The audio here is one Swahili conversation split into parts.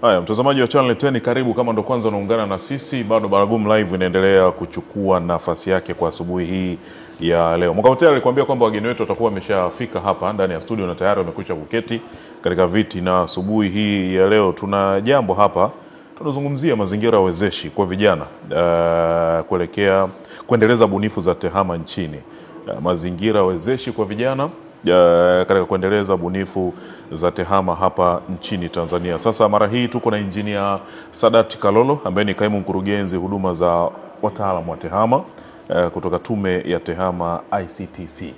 Haya, mtazamaji wa Channel 10, karibu. Kama ndo kwanza unaungana na sisi, bado Baragumu Live inaendelea kuchukua nafasi yake kwa asubuhi hii ya leo. Mkamotela alikwambia kwamba wageni wetu watakuwa wameshafika hapa ndani ya studio na tayari wamekwisha kuketi katika viti, na asubuhi hii ya leo tuna jambo hapa. Tunazungumzia mazingira wezeshi kwa vijana kuendeleza bunifu za tehama nchini. Mazingira wezeshi kwa vijana katika kuendeleza bunifu za tehama hapa nchini Tanzania. Sasa mara hii tuko na Engineer Sadat Kalolo ambaye ni kaimu mkurugenzi huduma za wataalamu wa tehama kutoka Tume ya Tehama ICTC.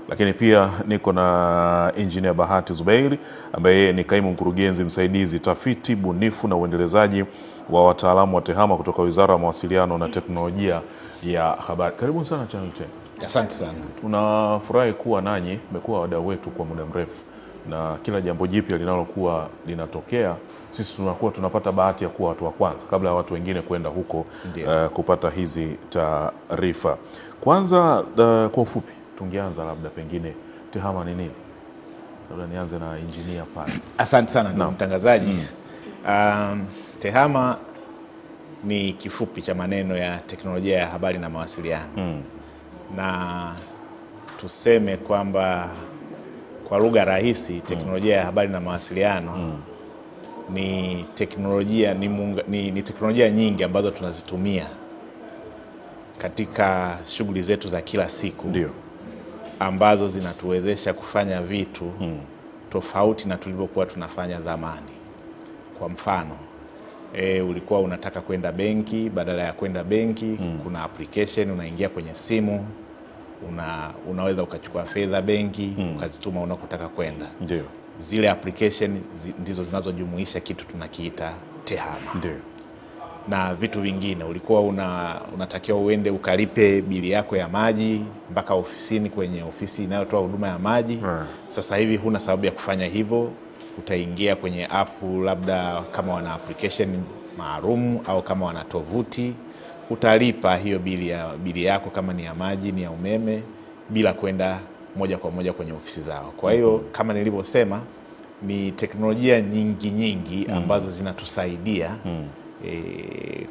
Lakini pia niko na Engineer Bahati Zubeiri ambaye ni kaimu mkurugenzi msaidizi tafiti, bunifu na uendelezaji wa wataalamu wa tehama kutoka Wizara ya Mawasiliano na Teknolojia ya Habari. Karibu sana Channel 10. Asante sana. Tunafurahi kuwa nanyi, mmekuwa wadau wetu kwa muda mrefu, na kila jambo jipya linalokuwa linatokea sisi tunakuwa tunapata bahati ya kuwa watu wa kwanza kabla ya watu wengine kwenda huko kupata hizi taarifa. Kwanza kwa ufupi tungeanza labda pengine tehama ni nini? Labda nianze na engineer pale. Asante sana ndugu mtangazaji. Tehama ni kifupi cha maneno ya teknolojia ya habari na mawasiliano. Na tuseme kwamba kwa lugha rahisi teknolojia ya habari na mawasiliano ni teknolojia ni teknolojia nyingi ambazo tunazitumia katika shughuli zetu za kila siku. Ndio. Ambazo zinatuwezesha kufanya vitu tofauti na tulivyokuwa tunafanya zamani. Kwa mfano, ulikuwa unataka kwenda benki, badala ya kwenda benki kuna application unaingia kwenye simu, unaweza ukachukua fedha benki ukazituma unakotaka kwenda. Ndio. Zile application ndizo zinazojumuisha kitu tunakiita tehama. Ndio. Na vitu vingine, ulikuwa unatakiwa uende ukalipe bili yako ya maji mpaka ofisini kwenye ofisi inayotoa huduma ya maji. Sasa hivi huna sababu ya kufanya hivyo, utaingia kwenye app, labda kama wana application maalum au kama wana tovuti, utalipa hiyo bili yako kama ni ya maji, ni ya umeme, bila kwenda moja kwa moja kwenye ofisi zao. Kwa hiyo kama nilivyosema, ni teknolojia nyingi ambazo zinatusaidia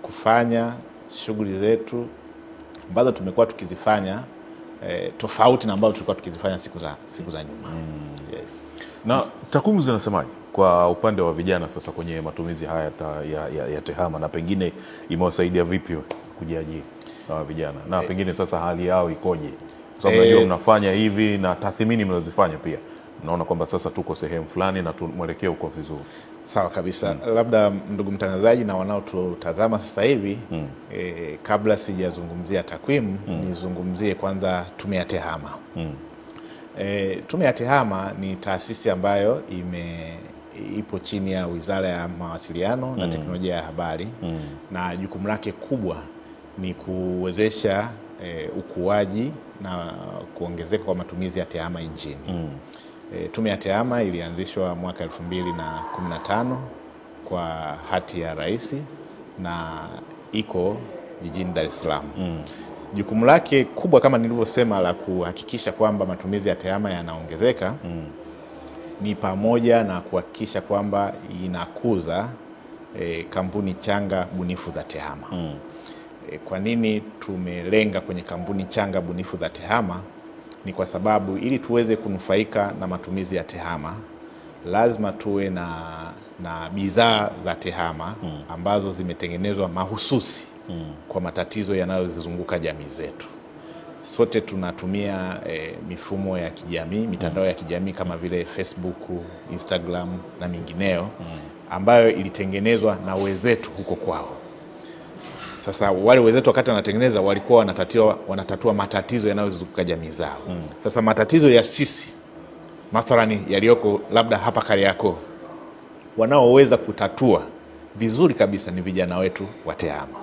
kufanya shughuli zetu ambazo tumekuwa tukizifanya tofauti na ambazo tulikuwa tukizifanya siku za nyuma. Yes. Na takwimu zinasemaje kwa upande wa vijana sasa kwenye matumizi haya ya tehama, na pengine imewasaidia vipi kujiajiri vijana, na pengine sasa hali yao ikoje? Kwa sababu najua mnafanya hivi na tathmini mnazifanya pia, naona kwamba sasa tuko sehemu fulani na mwelekeo uko vizuri. Sawa kabisa. Labda ndugu mtangazaji na wanaotutazama sasa hivi, kabla sijazungumzia takwimu, nizungumzie kwanza Tume ya Tehama. Tume ya Tehama ni taasisi ambayo ipo chini ya Wizara ya Mawasiliano na Teknolojia ya Habari, na jukumu lake kubwa ni kuwezesha ukuaji na kuongezeka kwa matumizi ya tehama nchini. Tume ya Tehama ilianzishwa mwaka 2015 kwa hati ya Rais na iko jijini Dar es Salaam. Jukumu lake kubwa kama nilivyosema la kuhakikisha kwamba matumizi ya tehama yanaongezeka ni pamoja na kuhakikisha kwamba inakuza kampuni changa bunifu za tehama. Kwa nini tumelenga kwenye kampuni changa bunifu za tehama? Ni kwa sababu ili tuweze kunufaika na matumizi ya tehama, lazima tuwe na bidhaa za tehama ambazo zimetengenezwa mahususi kwa matatizo yanayozunguka jamii zetu. Sote tunatumia mifumo ya kijamii, mitandao ya kijamii kama vile Facebook, Instagram na mingineyo, ambayo ilitengenezwa na wenzetu huko kwao. Sasa wale wenzetu wakati wanatengeneza walikuwa wanatatua matatizo yanayozunguka jamii zao. Sasa matatizo ya sisi mathalani yaliyoko labda hapa Kariakoo, wanaoweza kutatua vizuri kabisa ni vijana wetu wa tehama.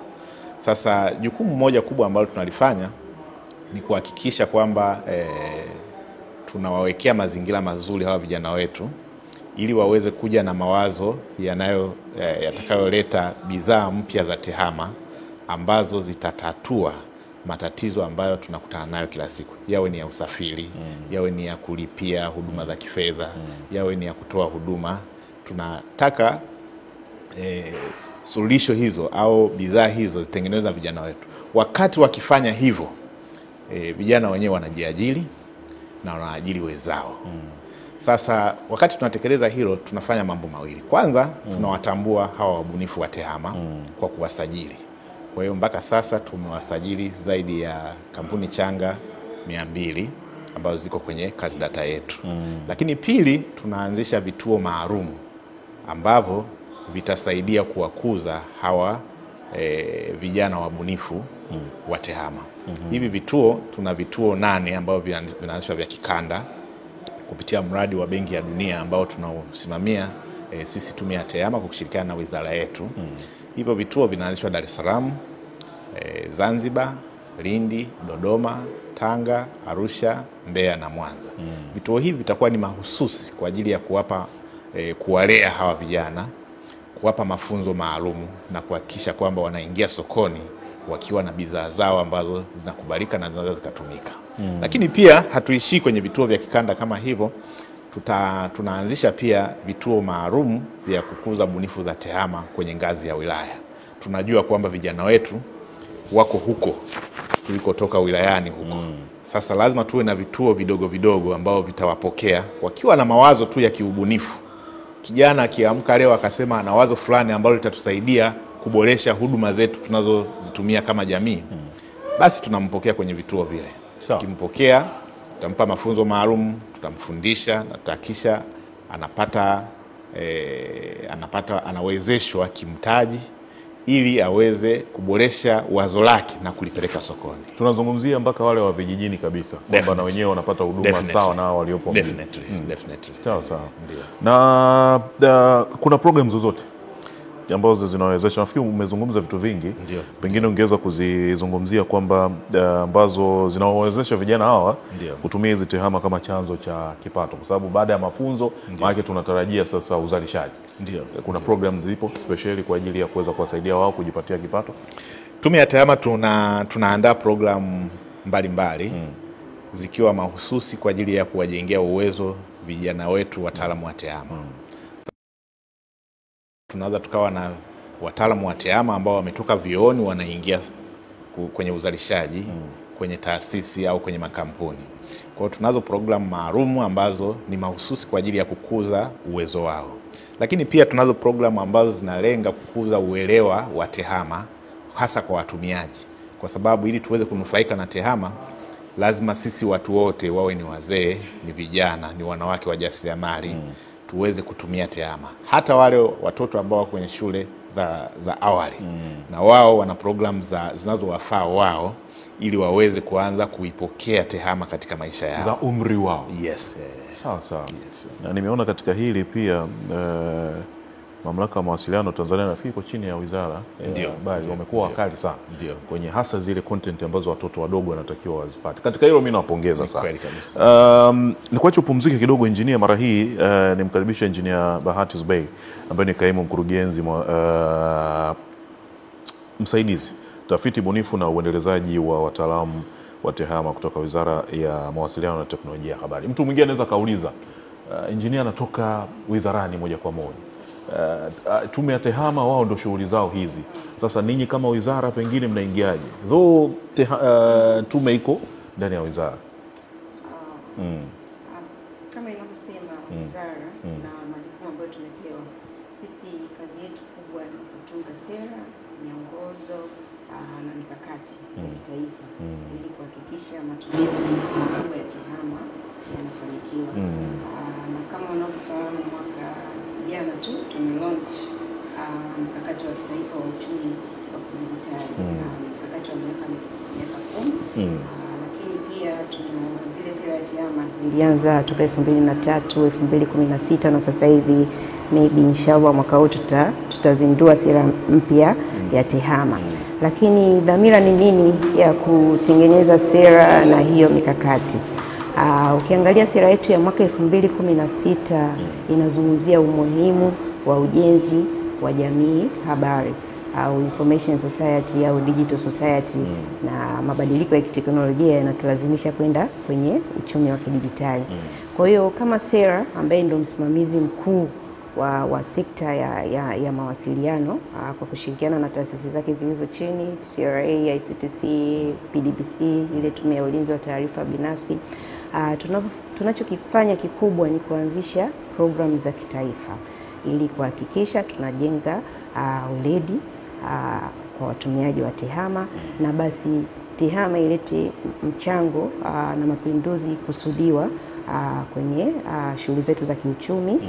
Sasa jukumu moja kubwa ambalo tunalifanya ni kuhakikisha kwamba tunawawekea mazingira mazuri hawa vijana wetu ili waweze kuja na mawazo yatakayoleta bidhaa mpya za tehama ambazo zitatatua matatizo ambayo tunakutana nayo kila siku. Yawe ni ya usafiri, yawe ni ya kulipia huduma za kifedha, yawe ni ya kutoa huduma. Tunataka suluhisho hizo au bidhaa hizo zitengenezwe na vijana wetu. Wakati wakifanya hivyo, vijana wenyewe wanajiajiri na wanaajiri wenzao. Sasa wakati tunatekeleza hilo, tunafanya mambo mawili. Kwanza, tunawatambua hawa wabunifu wa TEHAMA kwa kuwasajili. Kwa hiyo mpaka sasa tumewasajili zaidi ya kampuni changa 200 ambazo ziko kwenye kazi data yetu. Lakini pili, tunaanzisha vituo maalum ambavyo vitasaidia kuwakuza hawa vijana wabunifu wa TEHAMA. Hivi vituo, tuna vituo 8 ambavyo vinaanzishwa vya kikanda kupitia mradi wa Benki ya Dunia ambao tunausimamia sisi tume ya TEHAMA kwa kushirikiana na wizara yetu. Hivyo vituo vinaanzishwa Dar es Salaam, Zanzibar, Lindi, Dodoma, Tanga, Arusha, Mbeya na Mwanza. Vituo hivi vitakuwa ni mahususi kwa ajili ya kuwalea hawa vijana, kuwapa mafunzo maalum na kuhakikisha kwamba wanaingia sokoni wakiwa na bidhaa zao ambazo zinakubalika na zinaweza zikatumika. Lakini pia hatuishii kwenye vituo vya kikanda kama hivyo. Tunaanzisha pia vituo maalum vya kukuza bunifu za TEHAMA kwenye ngazi ya wilaya. Tunajua kwamba vijana wetu wako huko tulikotoka wilayani huko. Sasa lazima tuwe na vituo vidogo vidogo ambao vitawapokea wakiwa na mawazo tu ya kiubunifu. Kijana akiamka leo akasema ana wazo fulani ambalo litatusaidia kuboresha huduma zetu tunazozitumia kama jamii, basi tunampokea kwenye vituo vile. Tukimpokea, tutampa mafunzo maalum, tutamfundisha na tutahakisha anawezeshwa kimtaji ili aweze kuboresha wazo lake na kulipeleka sokoni. Tunazungumzia mpaka wale wa vijijini kabisa, kwamba na wenyewe wanapata huduma sawa na waliopo mjini. Definitely. Sawa. Ndio. Na kuna programs zozote ambazo zinawezesha? Nafikiri umezungumza vitu vingi. Ndiyo. Pengine ungeweza kuzizungumzia kwamba ambazo zinawezesha vijana hawa kutumia hizi TEHAMA kama chanzo cha kipato, kwa sababu baada ya mafunzo maana tunatarajia sasa uzalishaji. Ndio. Kuna programs zipo specially kwa ajili ya kuweza kuwasaidia wao kujipatia kipato? Tume ya TEHAMA tunaandaa programu mbalimbali zikiwa mahususi kwa ajili ya kuwajengea uwezo vijana wetu wataalamu wa TEHAMA. Tunaweza tukawa na wataalamu wa TEHAMA ambao wametoka vioni wanaingia kwenye uzalishaji kwenye taasisi au kwenye makampuni. Kwa hiyo tunazo programu maalum ambazo ni mahususi kwa ajili ya kukuza uwezo wao. Lakini pia tunazo programu ambazo zinalenga kukuza uelewa wa TEHAMA hasa kwa watumiaji. Kwa sababu ili tuweze kunufaika na TEHAMA, lazima sisi watu wote, wawe ni wazee, ni vijana, ni wanawake wajasiriamali, tuweze kutumia TEHAMA. Hata wale watoto ambao wako kwenye shule za awali, na wao wana programu zinazowafaa wao ili waweze kuanza kuipokea TEHAMA katika maisha yao za umri wao. Yes. Sawa. Na nimeona katika hili pia Mamlaka ya Mawasiliano Tanzania nafikiri iko chini ya Wizara ya Habari, wamekuwa wakali sana kwenye hasa zile content ambazo watoto wadogo wanatakiwa wazipate. Katika hilo mimi nawapongeza sana. Nikuache upumzike kidogo engineer. Mara hii nimkaribisha engineer Bahati Zuberi ambaye ni kaimu mkurugenzi msaidizi tafiti bunifu na uendelezaji wa wataalamu wa TEHAMA kutoka Wizara ya Mawasiliano na Teknolojia ya Habari. Mtu mwingine anaweza kauliza, engineer anatoka wizarani moja kwa moja. Tume ya TEHAMA wao ndio shughuli zao hizi. Sasa ninyi kama wizara pengine mnaingiaje? Though tume iko ndani ya wizara. Kama inavyosema wizara na majukumu ambayo tumepewa, sisi kazi yetu kubwa ni kutunga sera, miongozo na mikakati ya kitaifa ili kuhakikisha matumizi makubwa ya TEHAMA yanafanikiwa. Na kama unavyofahamu, mwaka jana tu tumelaunch mkakati wa kitaifa wa uchumi wa kidijitali, mkakati wa miaka 10. Lakini pia tuna zile sera ya TEHAMA ilianza toka 2003, 2016 na sasa hivi maybe inshallah mwaka huu tutazindua sera mpya ya TEHAMA. Lakini dhamira ni nini ya kutengeneza sera na hiyo mikakati? Ukiangalia sera yetu ya mwaka 2016 inazungumzia umuhimu wa ujenzi wa jamii habari au information society au digital society, na mabadiliko ya kiteknolojia yanatulazimisha kwenda kwenye uchumi wa kidijitali. Kwa hiyo kama sera ambaye ndio msimamizi mkuu wa sekta ya mawasiliano kwa kushirikiana na taasisi zake zilizo chini, TCRA, ICTC, PDPC, ile tume ya ulinzi wa taarifa binafsi. Tunachokifanya kikubwa ni kuanzisha programu za kitaifa ili kuhakikisha tunajenga weledi kwa watumiaji wa TEHAMA na basi TEHAMA ilete mchango na mapinduzi kusudiwa kwenye shughuli zetu za kiuchumi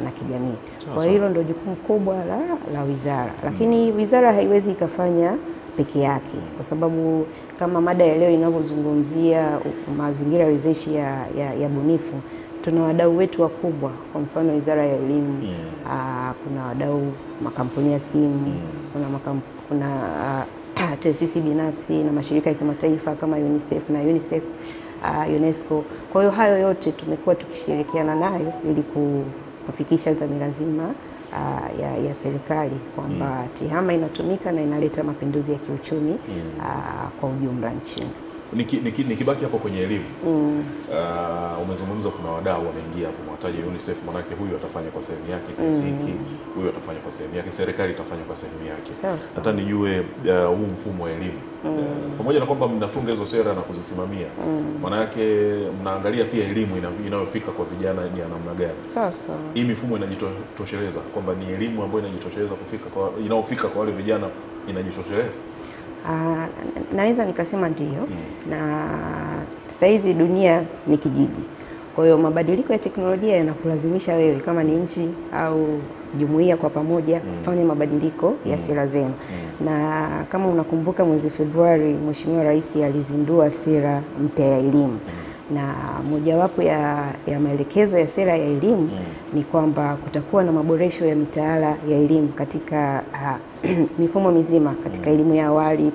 na kijamii. Kwa hilo ndio jukumu kubwa la wizara, lakini wizara haiwezi ikafanya peke yake, kwa sababu kama mada ya leo inavyozungumzia mazingira wezeshi ya bunifu, tuna wadau wetu wakubwa. Kwa mfano Wizara ya Elimu, kuna wadau makampuni ya simu, kuna taasisi binafsi na mashirika ya kimataifa kama UNICEF na UNESCO. Kwa hiyo hayo yote tumekuwa tukishirikiana nayo ili kufikisha dhamira zima ya serikali kwamba TEHAMA inatumika na inaleta mapinduzi ya kiuchumi kwa ujumla nchini. Nikibaki hapo kwenye elimu, umezungumza kuna wadau wameingia hapo, mwataja UNICEF, manake huyu atafanya kwa sehemu yake kiasi hiki, huyu atafanya kwa sehemu yake, serikali itafanya kwa sehemu yake. Hata nijue huu mfumo wa elimu, pamoja na kwamba mnatunga hizo sera na kuzisimamia, manake mnaangalia pia elimu inayofika kwa vijana ni namna gani. Hii mifumo inajitosheleza kwamba ni elimu ambayo inajitosheleza inayofika kwa wale vijana inajitosheleza? Naweza nikasema ndiyo. Na saizi dunia ni kijiji. Kwa hiyo mabadiliko ya teknolojia yanakulazimisha wewe kama ni nchi au jumuiya kwa pamoja kufanya mabadiliko ya sera zenu. Na kama unakumbuka mwezi Februari Mheshimiwa Rais alizindua sera mpya ya elimu. Na mojawapo ya maelekezo ya sera ya elimu ni kwamba kutakuwa na maboresho ya mitaala ya elimu katika mifumo mizima katika elimu ya awali,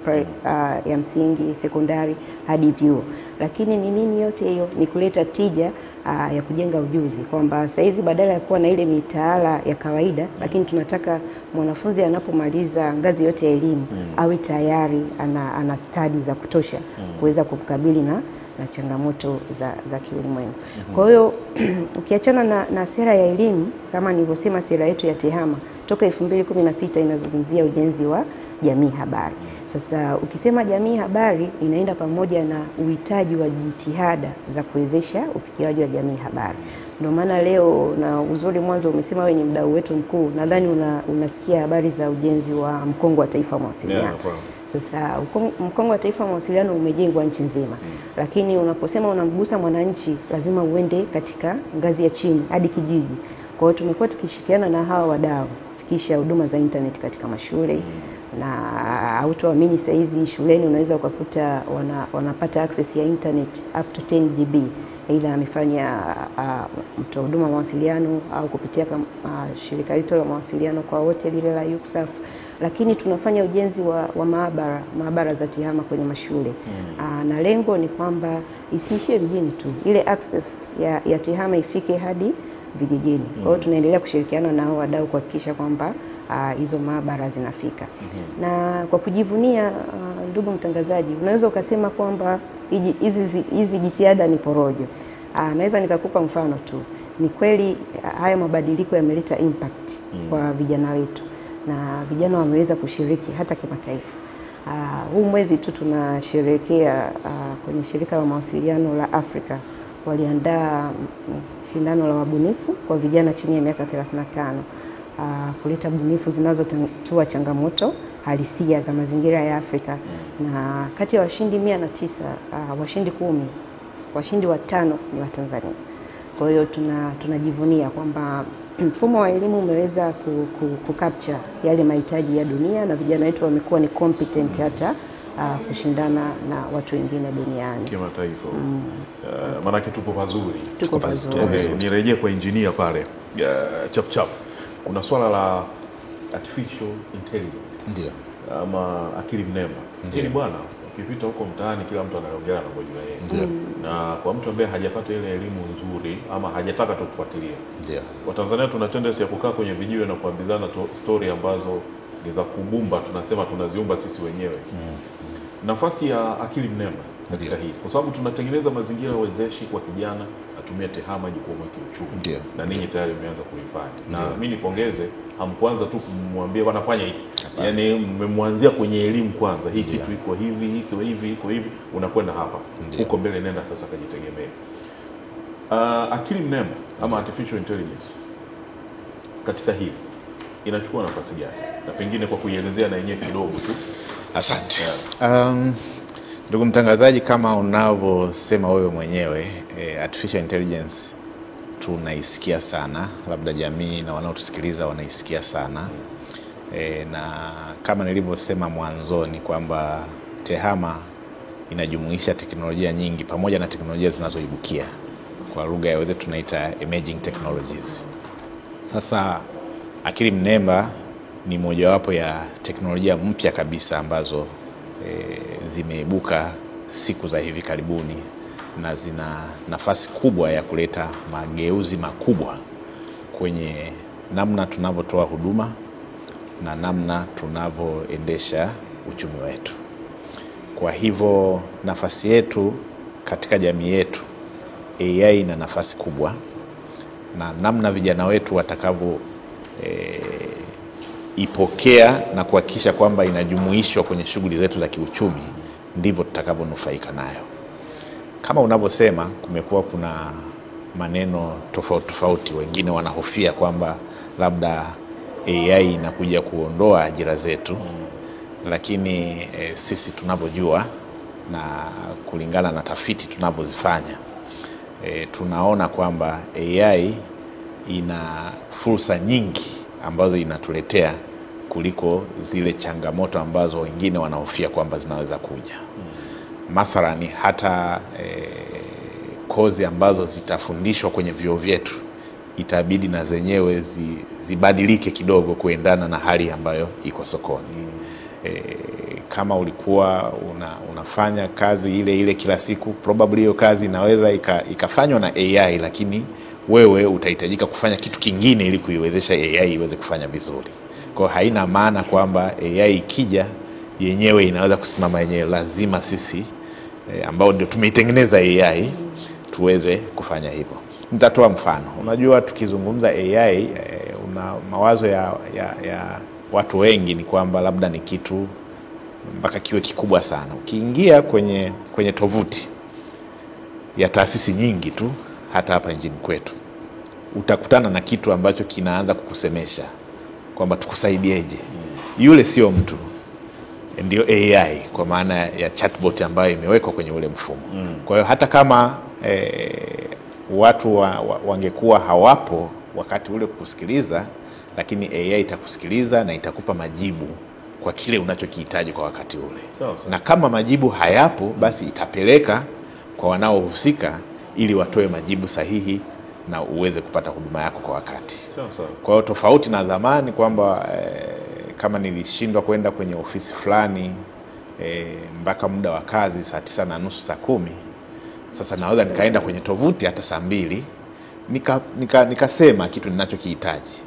ya msingi, sekondari hadi vyuo. Lakini ni nini yote hiyo? Ni kuleta tija ya kujenga ujuzi, kwamba saizi badala ya kuwa na ile mitaala ya kawaida, lakini tunataka mwanafunzi anapomaliza ngazi yote ya elimu awe tayari ana stadi za kutosha kuweza kukabili na changamoto za kiulimwengu. Kwa hiyo ukiachana na sera ya elimu, kama nilivyosema, sera yetu ya TEHAMA toka 2016 inazungumzia ujenzi wa jamii habari. Sasa ukisema jamii habari inaenda pamoja na uhitaji wa jitihada za kuwezesha ufikiaji wa jamii habari. Ndio maana leo, na uzuri mwanzo umesema wewe ni mdau wetu mkuu, nadhani unasikia habari za ujenzi wa mkongo wa taifa wa mawasiliano. Sasa mkongo wa taifa wa mawasiliano umejengwa nchi nzima, lakini unaposema unamgusa mwananchi lazima uende katika ngazi ya chini hadi kijiji. Kwa hiyo tumekuwa tukishirikiana na hawa wadau kufikisha huduma za internet katika mashule, na hautoamini saizi shuleni unaweza ukakuta wanapata access ya internet up to 10 GB, ila amefanya mtoa huduma mawasiliano au kupitia shirika letu la mawasiliano kwa wote lile la UCSAF. Lakini tunafanya ujenzi wa maabara za TEHAMA kwenye mashule. Na lengo ni kwamba isiishie vijijini tu, ile access ya TEHAMA ifike hadi vijijini. Kwa hiyo tunaendelea kushirikiana na hao wadau kuhakikisha kwamba hizo maabara zinafika. Na kwa kujivunia, ndugu mtangazaji, unaweza ukasema kwamba hizi jitihada ni porojo. Naweza nikakupa mfano tu. Ni kweli haya mabadiliko yameleta impact kwa vijana wetu, na vijana wameweza kushiriki hata kimataifa. Huu mwezi tu tunasherehekea kwenye shirika la mawasiliano la Afrika waliandaa shindano la wabunifu kwa vijana chini ya miaka 35 kuleta bunifu zinazotatua changamoto halisia za mazingira ya Afrika. Na kati ya washindi 109, washindi 10, washindi 5 ni wa Tanzania. Kwa hiyo tunajivunia kwamba mfumo wa elimu umeweza kucapture yale mahitaji ya dunia, na vijana wetu wamekuwa ni competent hata kushindana na watu wengine duniani kimataifa. Maana tupo pazuri. Nirejee kwa engineer pale chap. Kuna swala la artificial intelligence. Ndio. Ama akili mnemba. Ili bwana, ukipita huko mtaani kila mtu anaongea na kujua yeye. Na kwa mtu ambaye hajapata ile elimu nzuri ama hajataka tu kufuatilia. Ndio. Watanzania tuna tendency ya kukaa kwenye vijiwe na kuambizana story ambazo ni za kubumba, tunasema tunaziumba sisi wenyewe. Nafasi ya akili mnemba katika hili, kwa sababu tunatengeneza mazingira wezeshi kwa kijana atumie TEHAMA jikwamue kiuchumi. Ndio. Na ninyi tayari mmeanza kuifanya. Na mimi nipongeze, hamkuanza tu kumwambia wanafanya hiki. Yaani mmemwanzia kwenye elimu kwanza. Hii kitu iko hivi, iko hivi, unakwenda hapa. Huko mbele nenda sasa kujitegemea. Akili mnemba ama artificial intelligence katika hili inachukua nafasi gani? Na pengine kwa kuielezea na yenyewe kidogo tu. Asante. Ndugu mtangazaji, kama unavyosema wewe mwenyewe, artificial intelligence tunaisikia sana, labda jamii na wanaotusikiliza wanaisikia sana. Na kama nilivyosema mwanzoni kwamba TEHAMA inajumuisha teknolojia nyingi pamoja na teknolojia zinazoibukia. Kwa lugha ya wenzetu tunaita emerging technologies. Sasa akili mnemba ni mojawapo ya teknolojia mpya kabisa ambazo zimeibuka siku za hivi karibuni na zina nafasi kubwa ya kuleta mageuzi makubwa kwenye namna tunavyotoa huduma na namna tunavyoendesha uchumi wetu. Kwa hivyo nafasi yetu katika jamii yetu, AI ina nafasi kubwa, na namna vijana wetu watakavyo ipokea na kuhakikisha kwamba inajumuishwa kwenye shughuli zetu za kiuchumi, ndivyo tutakavyonufaika nayo. Kama unavyosema, kumekuwa kuna maneno tofauti. Wengine wanahofia kwamba labda AI inakuja kuondoa ajira zetu. Lakini sisi tunavyojua na kulingana na tafiti tunavyozifanya, tunaona kwamba AI ina fursa nyingi ambazo inatuletea kuliko zile changamoto ambazo wengine wanahofia kwamba zinaweza kuja. Mathalani hata kozi ambazo zitafundishwa kwenye vyuo vyetu itabidi na zenyewe zibadilike kidogo kuendana na hali ambayo iko sokoni. Kama ulikuwa unafanya kazi ile kila siku, probably hiyo kazi inaweza ikafanywa na AI, lakini wewe utahitajika kufanya kitu kingine ili kuiwezesha AI iweze kufanya vizuri. Kwa haina maana kwamba AI ikija yenyewe inaweza kusimama yenyewe. Lazima sisi ambao ndio tumeitengeneza AI tuweze kufanya hivyo. Nitatoa mfano. Unajua, tukizungumza AI, una mawazo ya watu wengi ni kwamba labda ni kitu mpaka kiwe kikubwa sana. Ukiingia kwenye tovuti ya taasisi nyingi tu hata hapa nchini kwetu, utakutana na kitu ambacho kinaanza kukusemesha kwamba tukusaidieje. Yule sio mtu, ndio AI, kwa maana ya chatbot ambayo imewekwa kwenye ule mfumo. Kwa hiyo hata kama watu wangekuwa hawapo wakati ule kukusikiliza, lakini AI itakusikiliza na itakupa majibu kwa kile unachokihitaji kwa wakati ule. Na kama majibu hayapo, basi itapeleka kwa wanaohusika ili watoe majibu sahihi na uweze kupata huduma yako kwa wakati. Kwa hiyo tofauti na zamani kwamba kama nilishindwa kwenda kwenye ofisi fulani mpaka muda wa kazi saa 9:30 saa 10, sasa naweza nikaenda kwenye tovuti hata saa 2 nikasema kitu ninachokihitaji.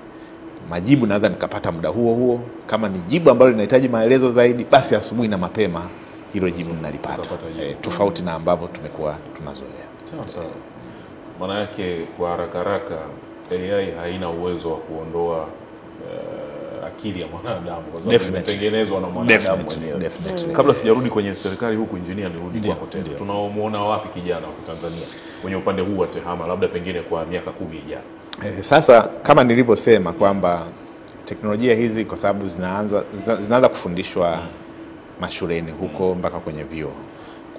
Majibu naweza nikapata muda huo. Kama ni jibu ambalo linahitaji maelezo zaidi, basi asubuhi na mapema hilo jibu ninalipata. Tofauti na ambavyo tumekuwa tunazoea. Maana yake kwa haraka AI haina uwezo wa kuondoa akili ya mwanadamu, kwa sababu imetengenezwa na mwanadamu mwenyewe. Kabla sijarudi kwenye serikali huku, engineer, nirudi kwako tena. Tunamuona wapi kijana wa Tanzania kwenye upande huu wa TEHAMA, labda pengine kwa miaka 10 ijayo? Sasa kama nilivyosema kwamba teknolojia hizi kwa sababu zinaanza kufundishwa mashuleni huko mpaka kwenye vyuo.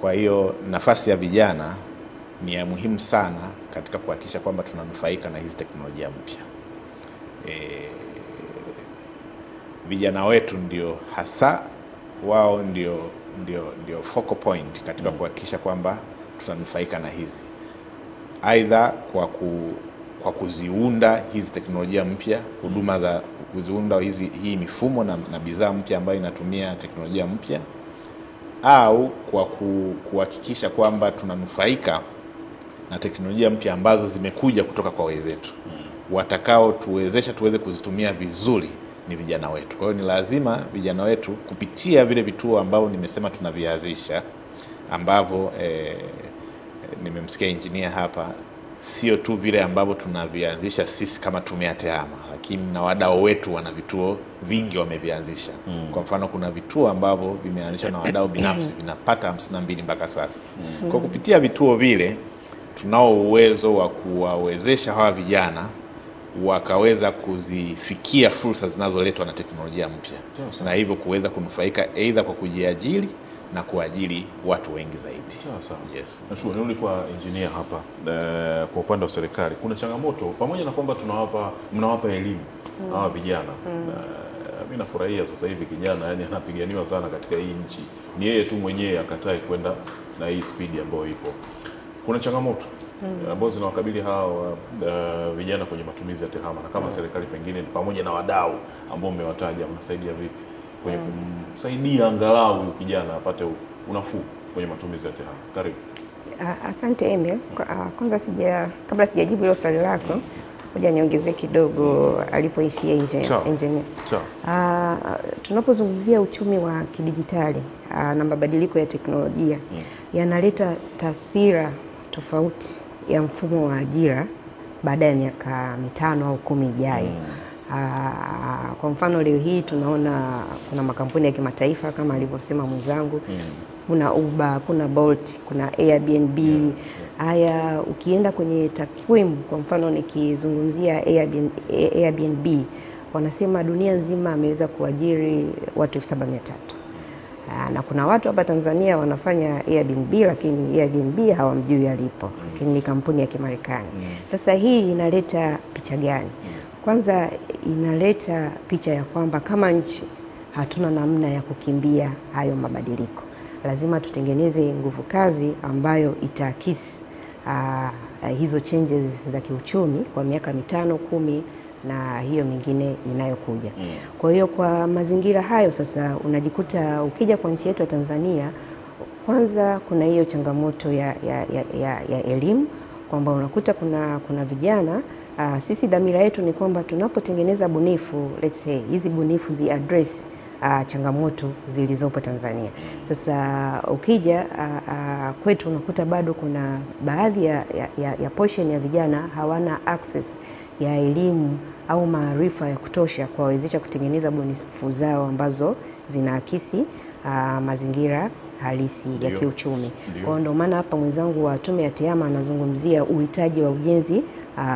Kwa hiyo nafasi ya vijana ni ya muhimu sana katika kuhakikisha kwamba tunanufaika na hizi teknolojia mpya. Vijana wetu ndio hasa wao ndio focal point katika kuhakikisha kwamba tunanufaika na hizi, aidha kwa kuziunda hizi teknolojia mpya, huduma za kuziunda hii mifumo na bidhaa mpya ambayo inatumia teknolojia mpya, au kwa kuhakikisha kwamba tunanufaika na teknolojia mpya ambazo zimekuja kutoka kwa wenzetu. Watakao tuwezesha tuweze kuzitumia vizuri ni vijana wetu. Kwa hiyo ni lazima vijana wetu kupitia vile vituo ambao nimesema tunavianzisha, ambavyo nimemsikia engineer hapa, sio tu vile ambavyo tunavianzisha sisi kama tume ya TEHAMA, lakini na wadau wetu wana vituo vingi wamevianzisha. Kwa mfano kuna vituo ambavyo vimeanzishwa na wadau binafsi vinapata 52 mpaka sasa. Kwa kupitia vituo vile tunao uwezo wa kuwawezesha hawa vijana wakaweza kuzifikia fursa zinazoletwa na teknolojia mpya, na hivyo kuweza kunufaika aidha kwa kujiajiri na kuajiri watu wengi zaidi. Yes. Nashukuru. Nirudi kwa engineer hapa. Kwa upande wa serikali kuna changamoto, pamoja na kwamba mnawapa elimu hawa vijana. Mimi nafurahia sasa hivi kijana yani anapiganiwa sana katika hii nchi. Ni yeye tu mwenyewe akatai kwenda na hii speed ambayo ipo. Kuna changamoto ambazo zinawakabili hawa vijana kwenye matumizi ya TEHAMA, na kama serikali pengine pamoja na wadau ambao mmewataja, mnasaidia vipi kwenye kumsaidia angalau huyu kijana apate unafuu kwenye matumizi ya TEHAMA? Karibu. Asante Emil. Kwanza kabla sijajibu hilo swali lako, ngoja niongezee kidogo alipoishia engineer. Tunapozungumzia uchumi wa kidijitali na mabadiliko ya teknolojia yanaleta taswira tofauti ya mfumo wa ajira baada ya miaka 5 au 10 ijayo. Kwa mfano leo hii tunaona kuna makampuni ya kimataifa kama alivyosema mwenzangu, kuna Uber, kuna Bolt, kuna Airbnb. Haya, ukienda kwenye takwimu, kwa mfano nikizungumzia Airbnb, wanasema dunia nzima ameweza kuajiri watu 7,300. Na kuna watu hapa Tanzania wanafanya Airbnb, lakini Airbnb hawamjui alipo, lakini ni kampuni ya Kimarekani. Sasa hii inaleta picha gani? Kwanza inaleta picha ya kwamba kama nchi hatuna namna ya kukimbia hayo mabadiliko. Lazima tutengeneze nguvu kazi ambayo itaakisi hizo changes za kiuchumi kwa miaka 5, 10 na hiyo mingine inayokuja. Kwa hiyo kwa mazingira hayo sasa unajikuta ukija kwa nchi yetu ya Tanzania, kwanza kuna hiyo changamoto ya elimu, kwamba unakuta kuna vijana sisi dhamira yetu ni kwamba tunapotengeneza bunifu, let's say hizi bunifu address changamoto zilizopo Tanzania. Sasa ukija kwetu unakuta bado kuna baadhi ya portion ya vijana hawana access ya elimu au maarifa ya kutosha kuwawezesha kutengeneza bunifu zao ambazo zinaakisi mazingira halisi ya kiuchumi. Kwa ndio maana hapa mwenzangu wa tume ya TEHAMA anazungumzia uhitaji wa ujenzi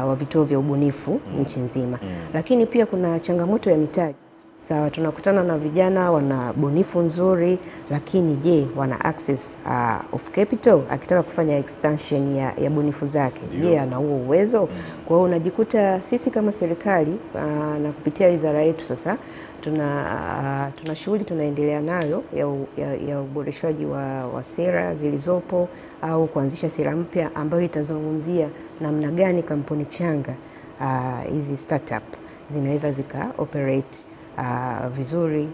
wa vituo vya ubunifu nchi nzima. Lakini pia kuna changamoto ya mitaji. Sawa, tunakutana na vijana wana bunifu nzuri, lakini je, wana access of capital? Akitaka kufanya expansion ya bunifu zake, je, ana huo uwezo? Kwa hiyo unajikuta sisi kama serikali na kupitia wizara yetu sasa tuna shughuli tunaendelea nayo ya uboreshwaji wa sera zilizopo au kuanzisha sera mpya ambayo itazungumzia namna gani kampuni changa hizi startup zinaweza zika operate vizuri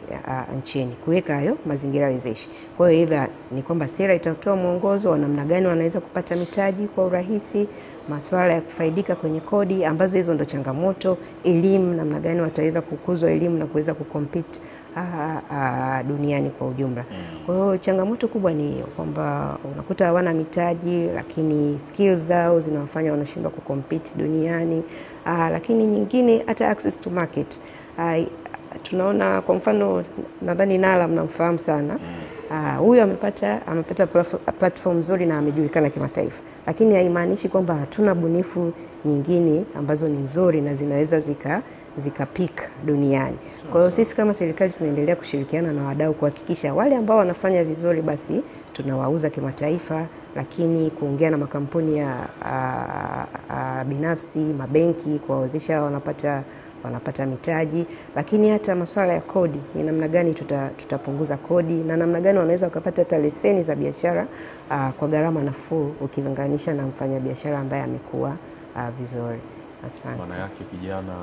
nchini, kuweka hayo mazingira wezeshi. Kwa hiyo either ni kwamba sera itatoa mwongozo wa namna gani wanaweza kupata mitaji kwa urahisi, masuala ya kufaidika kwenye kodi ambazo hizo ndo changamoto, elimu, namna gani wataweza kukuzwa elimu na kuweza kucompete duniani kwa ujumla. Kwa hiyo changamoto kubwa ni kwamba unakuta hawana mitaji, lakini skills zao zinawafanya wanashindwa kucompete duniani. Lakini nyingine hata access to market. Tunaona kwa mfano, nadhani Nala mnamfahamu sana. Huyu amepata platform nzuri na amejulikana kimataifa, lakini haimaanishi kwamba hatuna bunifu nyingine ambazo ni nzuri na zinaweza zikapika duniani. Kwa hiyo sisi kama serikali tunaendelea kushirikiana na wadau kuhakikisha wale ambao wanafanya vizuri basi tunawauza kimataifa, lakini kuongea na makampuni ya binafsi, mabenki, kuwawezesha wanapata mitaji, lakini hata masuala ya kodi, ni namna gani tutapunguza kodi na namna gani wanaweza wakapata hata leseni za biashara kwa gharama nafuu ukilinganisha na mfanyabiashara ambaye amekuwa vizuri. Asante. Maana yake kijana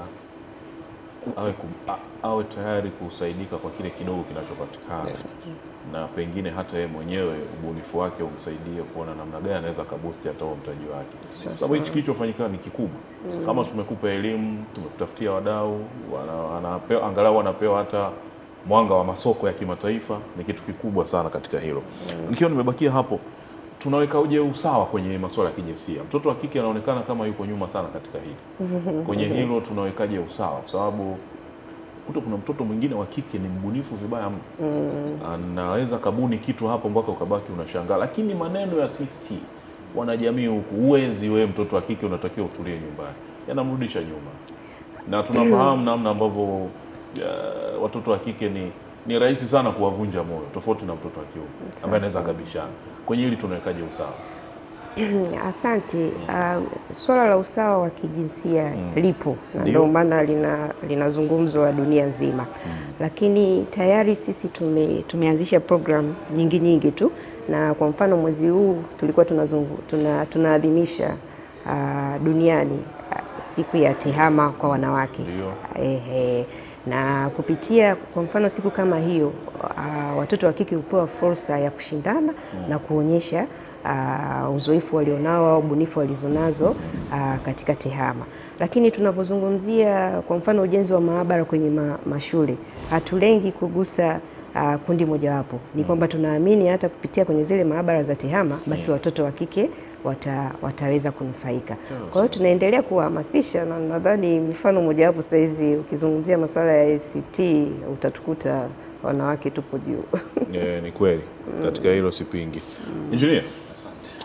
awe tayari kusaidika kwa kile kidogo kinachopatikana. Na pengine hata yeye mwenyewe ubunifu wake umsaidie kuona namna gani anaweza kaboost hata huo mtaji wake. Sababu hichi kilichofanyika ni kikubwa. Kama tumekupa elimu, tumekutafutia wadau, angalau wanapewa hata mwanga wa masoko ya kimataifa, ni kitu kikubwa sana katika hilo. Nikiwa nimebakia hapo, tunaweka uje usawa kwenye masuala ya kijinsia? Mtoto wa kike anaonekana kama yuko nyuma sana katika hili. Kwenye hilo tunawekaje usawa? Kwa sababu kuna mtoto mwingine wa kike ni mbunifu vibaya mno. Anaweza kabuni kitu hapo mpaka ukabaki unashangaa. Lakini maneno ya sisi wanajamii huku, uwezi wewe mtoto wa kike unatakiwa utulie nyumbani, yanamrudisha nyuma. Na tunafahamu namna ambavyo watoto wa kike ni rahisi sana kuwavunja moyo, tofauti na mtoto wa kiume ambaye anaweza kabishana. Kwenye hili tunawekaje usawa? Asante. Swala la usawa wa kijinsia lipo, na ndio maana linazungumzwa dunia nzima. Lakini tayari sisi tumeanzisha program nyingi tu, na kwa mfano mwezi huu tulikuwa tunaadhimisha duniani siku ya tehama kwa wanawake. Na kupitia kwa mfano siku kama hiyo, watoto wa kike hupewa fursa ya kushindana na kuonyesha uzoefu walionao au ubunifu walizonazo katika tehama. Lakini tunapozungumzia kwa mfano ujenzi wa maabara kwenye mashule, hatulengi kugusa kundi mojawapo. Ni kwamba tunaamini hata kupitia kwenye zile maabara za tehama, basi watoto wa kike wataweza kunufaika. Kwa hiyo tunaendelea kuhamasisha, na nadhani mifano mojawapo sasa hizi ukizungumzia masuala ya ICT utatukuta wanawake tupo juu. Ni kweli. Katika hilo sipingi. Engineer, Asante.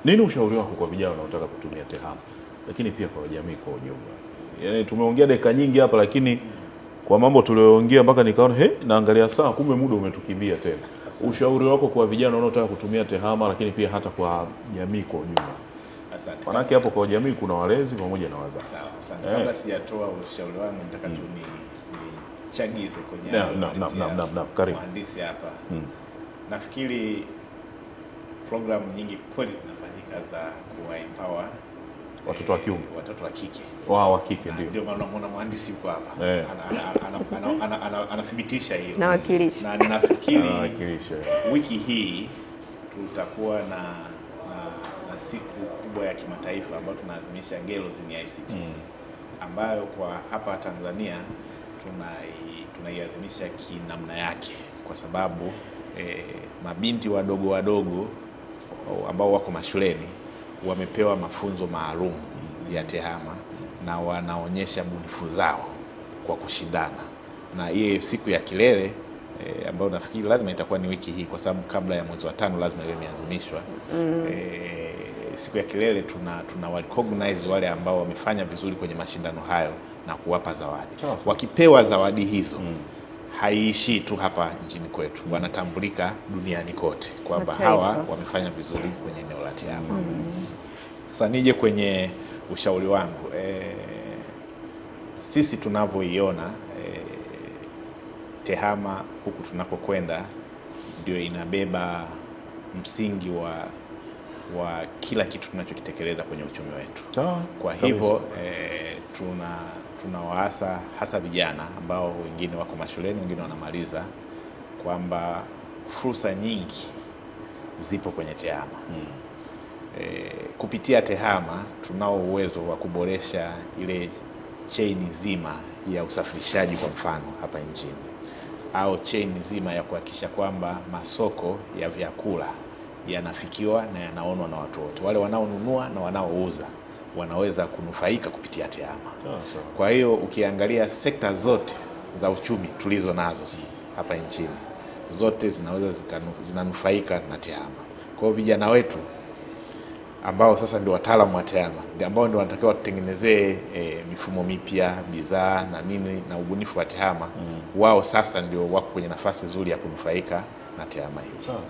Nini ushauri wako kwa vijana wanaotaka kutumia tehama, lakini pia kwa jamii kwa ujumla? Yaani tumeongea dakika nyingi hapa, lakini kwa mambo tuliyoongea mpaka nikaona naangalia saa, kumbe muda umetukimbia tena. Ushauri wako kwa vijana wanaotaka kutumia tehama, lakini pia hata kwa jamii kwa ujumla? Asante. Manake hapo kwa jamii kuna walezi pamoja na wazazi. Sawa, asante. Kabla sijatoa ushauri wangu, nataka tu nichagize kwenye karibu mhandisi hapa. Nafikiri programu nyingi kweli zinafanyika za kuwa-empower watoto wa kiume, watoto wa kike. Wa kike Ndio maana unaona mhandisi yuko hapa. Anathibitisha hilo. Nawakilisha. Na ninafikiri wiki hii tutakuwa na siku kubwa ya kimataifa ambayo tunaadhimisha Girls in ICT, ambayo kwa hapa Tanzania tunaiadhimisha kinamna yake, kwa sababu mabinti wadogo ambao wako mashuleni wamepewa mafunzo maalum ya tehama na wanaonyesha bunifu zao kwa kushindana. Na hiyo siku ya kilele ambayo nafikiri lazima itakuwa ni wiki hii, kwa sababu kabla ya mwezi wa 5 lazima iwe imeadhimishwa. Siku ya kilele tuna recognize wale ambao wamefanya vizuri kwenye mashindano hayo na kuwapa zawadi. Wakipewa zawadi hizo, haiishii tu hapa nchini kwetu, wanatambulika duniani kote kwamba hawa wamefanya vizuri kwenye eneo la tehama. Sasa nije kwenye ushauri wangu. Sisi tunavyoiona tehama huku tunakokwenda ndio inabeba msingi wa kila kitu tunachokitekeleza kwenye uchumi wetu. Kwa hivyo tunawaasa hasa vijana ambao wengine wako mashuleni, wengine wanamaliza, kwamba fursa nyingi zipo kwenye tehama. Kupitia tehama tunao uwezo wa kuboresha ile chain nzima ya usafirishaji, kwa mfano hapa nchini, au chain nzima ya kuhakikisha kwamba masoko ya vyakula yanafikiwa na yanaonwa na watu wote. Wale wanaonunua na wanaouza wanaweza kunufaika kupitia tehama. Kwa hiyo ukiangalia sekta zote za uchumi tulizo nazo hapa nchini, zote zinanufaika na tehama. Kwa hiyo vijana wetu ambao sasa ndio wataalamu wa tehama, ambao ndio wanatakiwa tutengenezee mifumo mipya, bidhaa na nini na ubunifu wa tehama, wao sasa ndio wako kwenye nafasi nzuri ya kunufaika na tehama hiyo.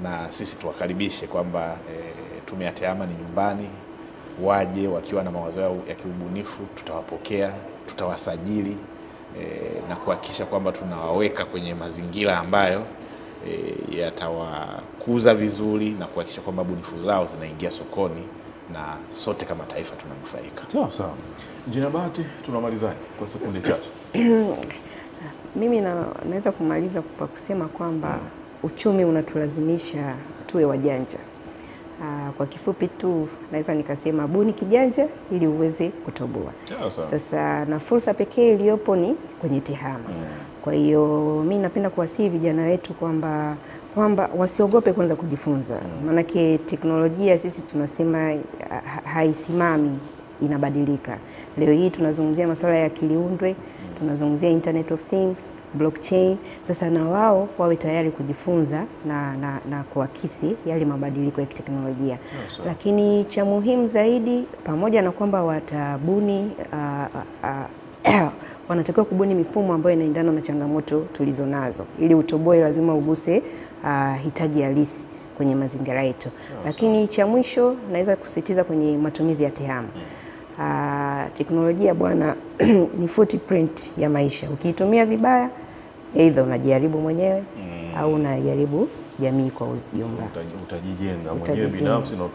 Na sisi tuwakaribishe kwamba tume ya tehama ni nyumbani, waje wakiwa na mawazo yao ya kiubunifu, tutawapokea, tutawasajili na kuhakikisha kwamba tunawaweka kwenye mazingira ambayo yatawakuza vizuri na kuhakikisha kwamba bunifu zao zinaingia sokoni na sote kama taifa tunanufaika. Sawa. Injinia Bahati, tunamalizaje kwa sekunde chache? Mimi naweza kumaliza kwa kusema kwamba uchumi unatulazimisha tuwe wajanja. Kwa kifupi tu naweza nikasema buni kijanja ili uweze kutoboa. Sasa na fursa pekee iliyopo ni kwenye tehama. Kwa hiyo mimi napenda kuwasihi vijana wetu kwamba wasiogope kwanza kujifunza. Maanake teknolojia sisi tunasema haisimami, inabadilika. Leo hii tunazungumzia masuala ya akili unde, tunazungumzia Internet of Things, blockchain. Sasa na wao wawe tayari kujifunza na kuakisi yale mabadiliko ya teknolojia. Lakini cha muhimu zaidi, pamoja na kwamba watabuni wanatakiwa kubuni mifumo ambayo inaendana na changamoto tulizo nazo. Ili utoboe lazima uguse hitaji halisi kwenye mazingira yetu. Lakini cha mwisho naweza kusisitiza kwenye matumizi ya tehama. Teknolojia bwana ni footprint ya maisha. Ukiitumia vibaya, aidha unajaribu mwenyewe au unajaribu jamii kwa ujumla. Utajijenga mwenyewe binafsi na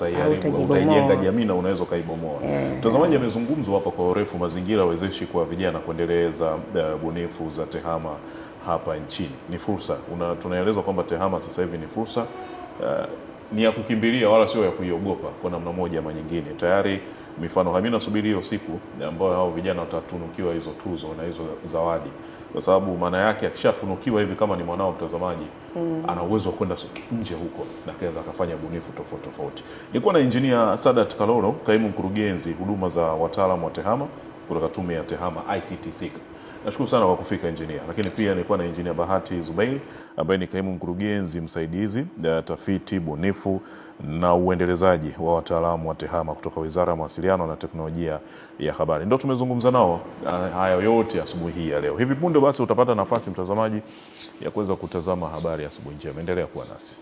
utaijenga jamii na unaweza kaibomoa. Mtazamaji, amezungumzwa hapa kwa urefu mazingira wezeshi kwa vijana kuendeleza bunifu za tehama hapa nchini. Ni fursa. Tunaeleza kwamba tehama sasa hivi ni fursa, ni ya kukimbilia wala sio ya kuiogopa kwa namna moja ama nyingine. Tayari mifano hamina, nasubiri hiyo siku ambayo hao vijana watatunukiwa hizo tuzo na hizo zawadi. Kwa sababu maana yake akishatunukiwa hivi, kama ni mwanao mtazamaji, ana uwezo wa kwenda nje huko na kaza akafanya bunifu tofauti tofauti. Nilikuwa na Engineer Sadat Kalolo, kaimu mkurugenzi huduma za wataalamu wa tehama kutoka Tume ya Tehama ICTC. Nashukuru sana kwa kufika engineer. Lakini pia nilikuwa na Engineer Bahati Zubair ambaye ni kaimu mkurugenzi msaidizi tafiti bunifu na uendelezaji wa wataalamu wa tehama kutoka Wizara ya Mawasiliano na Teknolojia ya Habari. Ndio tumezungumza nao haya yote asubuhi hii ya leo. Hivi punde basi utapata nafasi mtazamaji ya kuweza kutazama habari asubuhi njema. Endelea kuwa nasi.